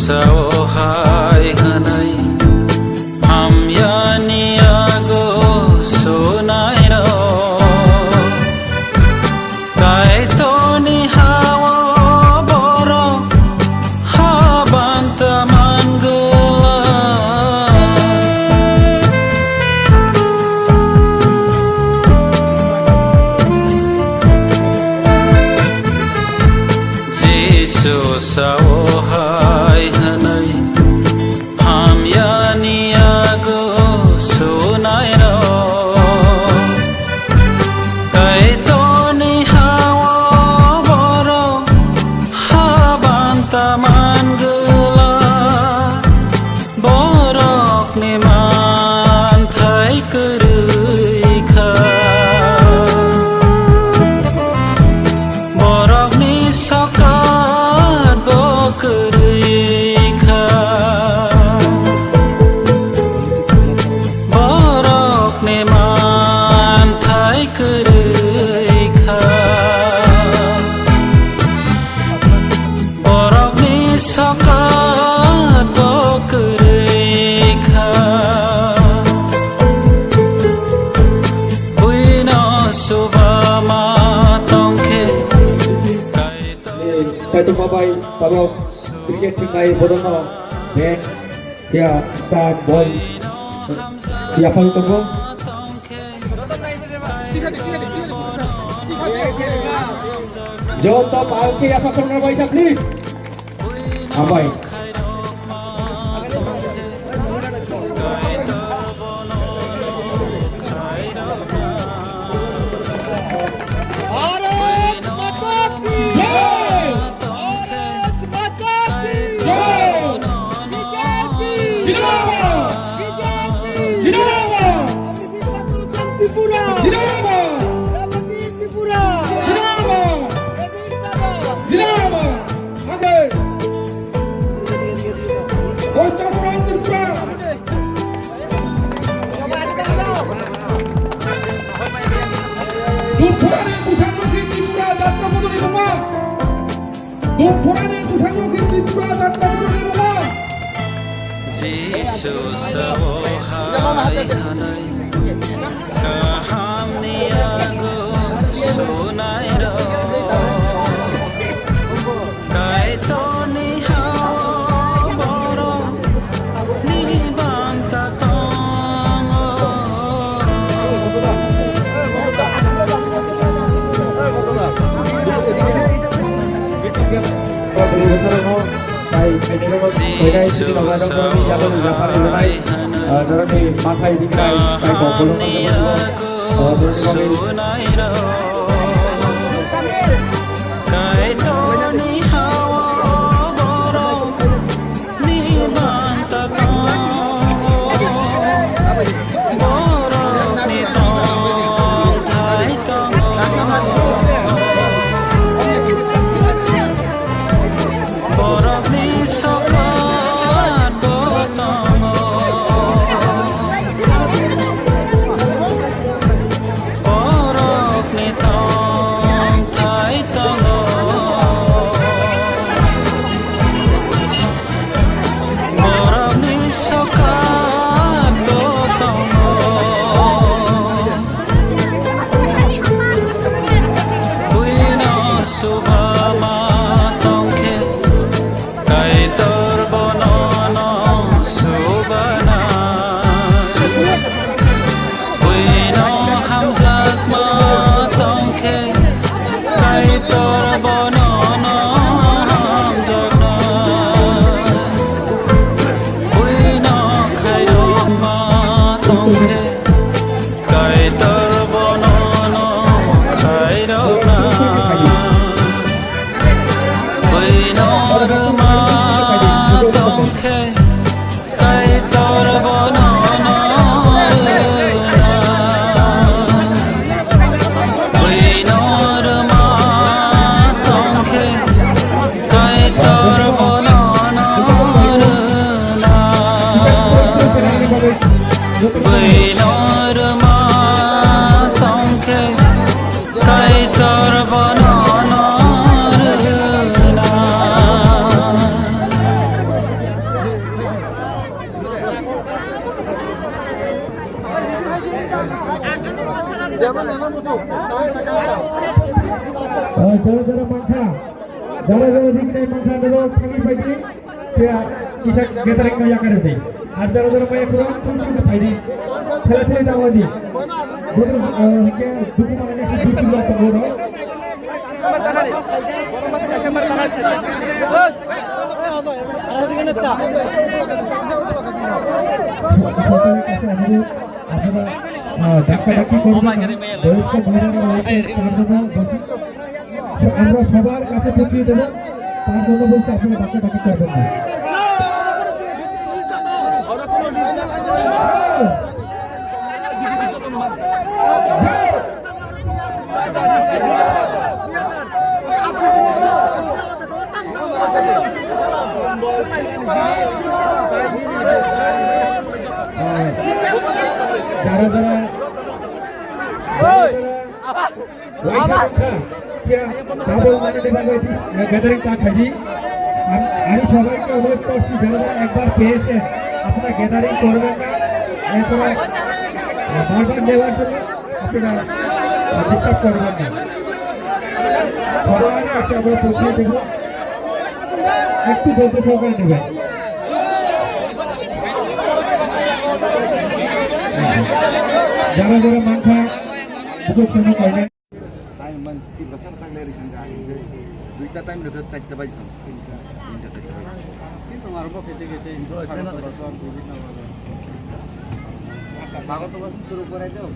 सहाय हनै हामयानियागो सुनाय र कायतोनि हावा बर हाबान्त मानगोला जिसु सहाय हनै हामयानियागो सुनाय र कायतोनि हावा बर हाबान्त मानगोला बरकनि मानथाय कोरैखा बरकनि सकात बकोरैखा बरकनि मानथाय कोरैखा बरकनि सकात बकोरैखा बुइनो सुबामा तंखे Satu babai kalau kriket tinggal bodoh ben dia start ball siapa itu bro? Jawab top alki apa corner boy please. Abai. Yesus sahai hanai kahamniago sunai ro kaitoni hawa boro ni banta tongo Yesus sahai hanai kahamniago sunai ro kaitoni hawa boro ni banta tongo boro ni tong thai tongo borok ni sokat botongo borok ni tong thai tongo নর মাতংখে কাই তোর বনন ওই নর মাতংখে কাই তোর বনন ওই নর মাতংখে কাই তোর বনন যারা মাংখা যারা দিকে মাংখা দেবো থাকি পাইছি কিসা গেদারিং নয়া করেছে আর যারা মাই পুরো ফুল ফাইদি ছেলে যাওয়া দি দুটো মানে দুটো লোক তো বড় ডাক্তার আমরা সবার কাছে পৌঁছিয়ে দেবো তার জন্য বলছি আপনারা ডাক্তার করবেন না গ্যাদারিং টা খাইছি আমি সবাইকে অনুরোধ করছি যারা একবার পেয়েছেন আপনারা গ্যাদারিং করবেন না এরপরে বারবার নেওয়ার জন্য আপনারা ডিস্টার্ব করবেন না সবার কাছে আমরা পৌঁছে দেব একটু ধৈর্য সহকারে নেবেন যারা মাংখা দুটো জন্য করবেন দুইটা টাইম লেগে 4টা বাজে 3টা 4টা বাজে কিন্তু আমার খেতে খেতে স্বাগত ভাষণ শুরু করাই দাও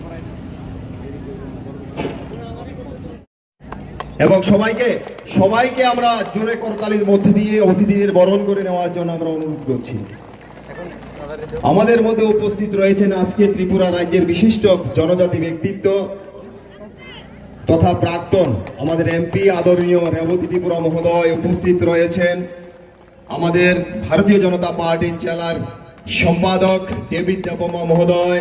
এবং সবাইকে আমরা জোরে করতালির মধ্যে দিয়ে অতিথিদের বরণ করে নেওয়ার জন্য আমরা অনুরোধ করছি। আমাদের মধ্যে উপস্থিত রয়েছেন আজকে ত্রিপুরা রাজ্যের বিশিষ্ট জনজাতি ব্যক্তিত্ব তথা প্রাক্তন আমাদের এমপি আদরণীয় রেবতী ত্রিপুরা মহোদয় উপস্থিত রয়েছেন। আমাদের ভারতীয় জনতা পার্টির জেলার সম্পাদক ডেভিড দেববর্মা মহোদয়,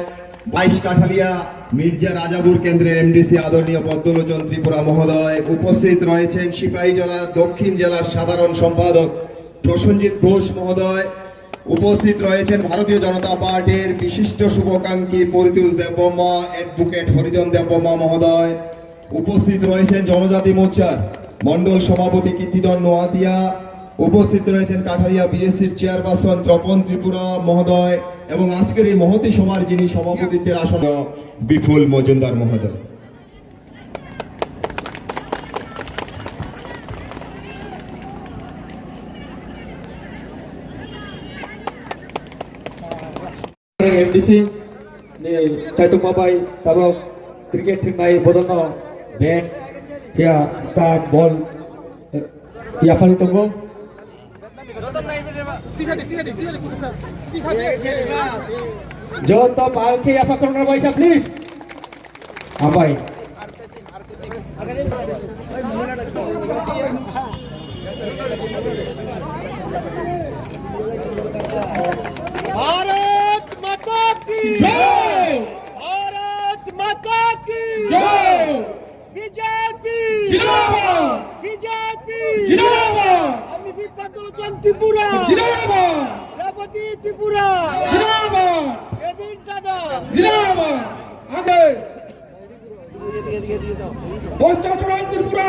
22 কাঠালিয়া মির্জা রাজাপুর কেন্দ্রের এমডিসি আদরণীয় পদ্মলোচন ত্রিপুরা মহোদয় উপস্থিত রয়েছেন। সিপাহীজলা দক্ষিণ জেলার সাধারণ সম্পাদক প্রসেনজিৎ ঘোষ মহোদয় উপস্থিত রয়েছেন। ভারতীয় জনতা পার্টির বিশিষ্ট শুভাকাঙ্ক্ষী পরিতোষ দেববর্মা, অ্যাডভোকেট হরিজন দেববর্মা মহোদয় উপস্থিত রয়েছেন। জনজাতি মোর্চার মন্ডল সভাপতি কীর্তিধন নোয়াতিয়া উপস্থিত রয়েছেন। কাঠালিয়া বিএসসির চেয়ারপারসন তপন ত্রিপুরা মহোদয় এবং আজকের এই মহতী সভার যিনি সভাপতিত্বের আসন বিপুল মজুমদার মহোদয়। MDC ni Saitu Mabai tabok cricket nai bodono bat ya start ball ya fali tunggu joto palki apa corner baisa please abai Bharat माता की jai भारत माता की jai बीजेपी जिंदाबाद बीजेपी जिंदाबाद আমি পদ্মলোচন ত্রিপুরা जिंदाबाद রেবতী ত্রিপুরা जिंदाबाद ডেভিড দাদা जिंदाबाद आगे দিয়ে দাও पोस्टर चढ़ाई त्रिपुरा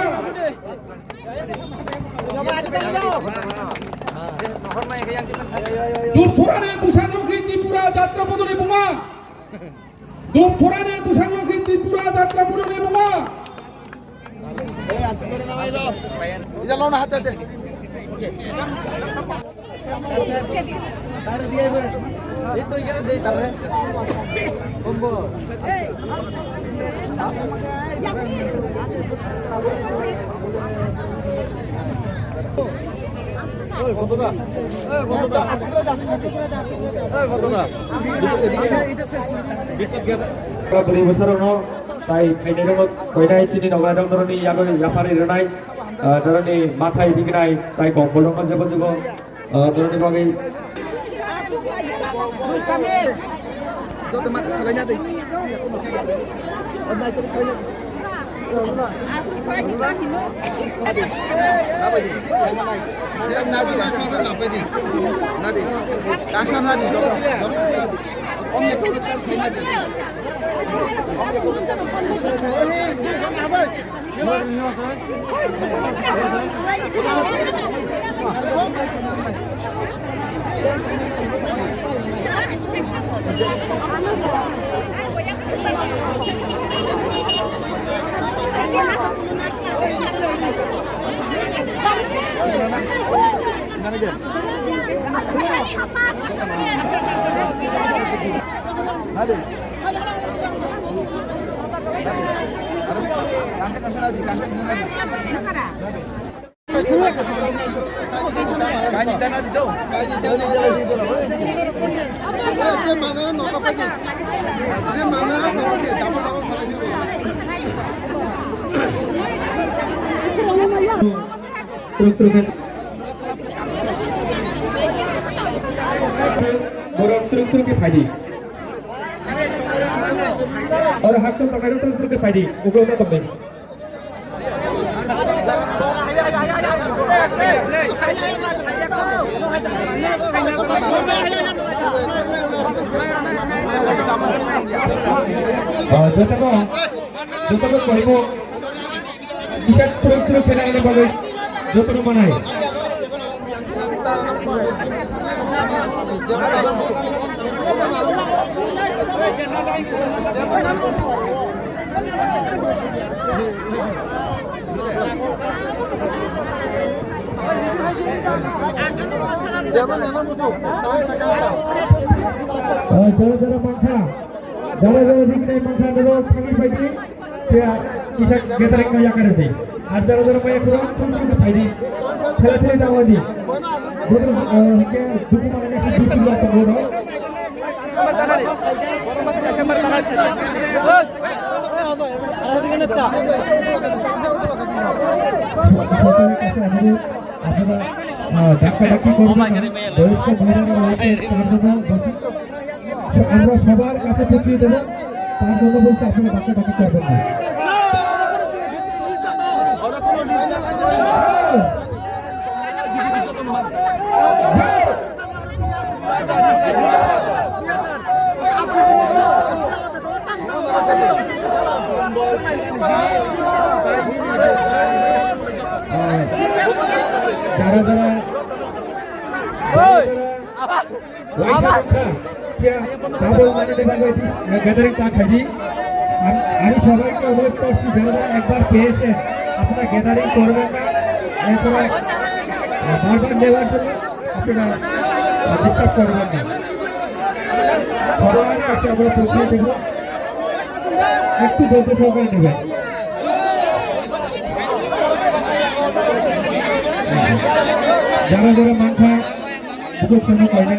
দুপথোরানের পুষাংলক্ষী ত্রিপুরা যাত্রা পদরে বোমা দুপথোরানের পুষাংলক্ষী ত্রিপুরা যাত্রা পদরে বোমা এই আস্তে ধরে নামাই দাও এটা লাও না হাতে হাতে তারে দিয়ে এবারে এই তো এখানে দেই তারে combo Beribu tai ini dong kau sini dong ada orang ni yang hari renai orang ni matai di kenai tai kong bolong kan siapa juga orang ni bagi truk-truk borong truk-truk ke Fadi और हाथ से पकड़ो truk-truk के Fadi उगलो तो कम जो तक कोई को इसे truk-truk के लाने वाले जो तक बनाए जरा मांखा जरा दिखने मांखा दो थकी पड़ी क्या किसा गैदरिंग में या करे थे आज जरा मैं पूरा कुछ फायदी खेलते जाओ दी बोलो के दुख मारने की दुख लोग तो बोलो ডাক্তার আমরা সবার কাছে পৌঁছে দেব তার জন্য বলতে আপনারা ডাক্তার করবেন না गैदरिंग ता खाजी আমি সবাইকে অনুরোধ করছি যারা একবার পেয়েছেন আপনারা গ্যাদারিং করবেন না এরপর বারবার নেওয়ার জন্য আপনারা ডিস্টার্ব করবেন না সবার কাছে আমরা পৌঁছে দেব একটু ধৈর্য সহকারে নেবেন যারা যারা মাংখা বুঝতে করে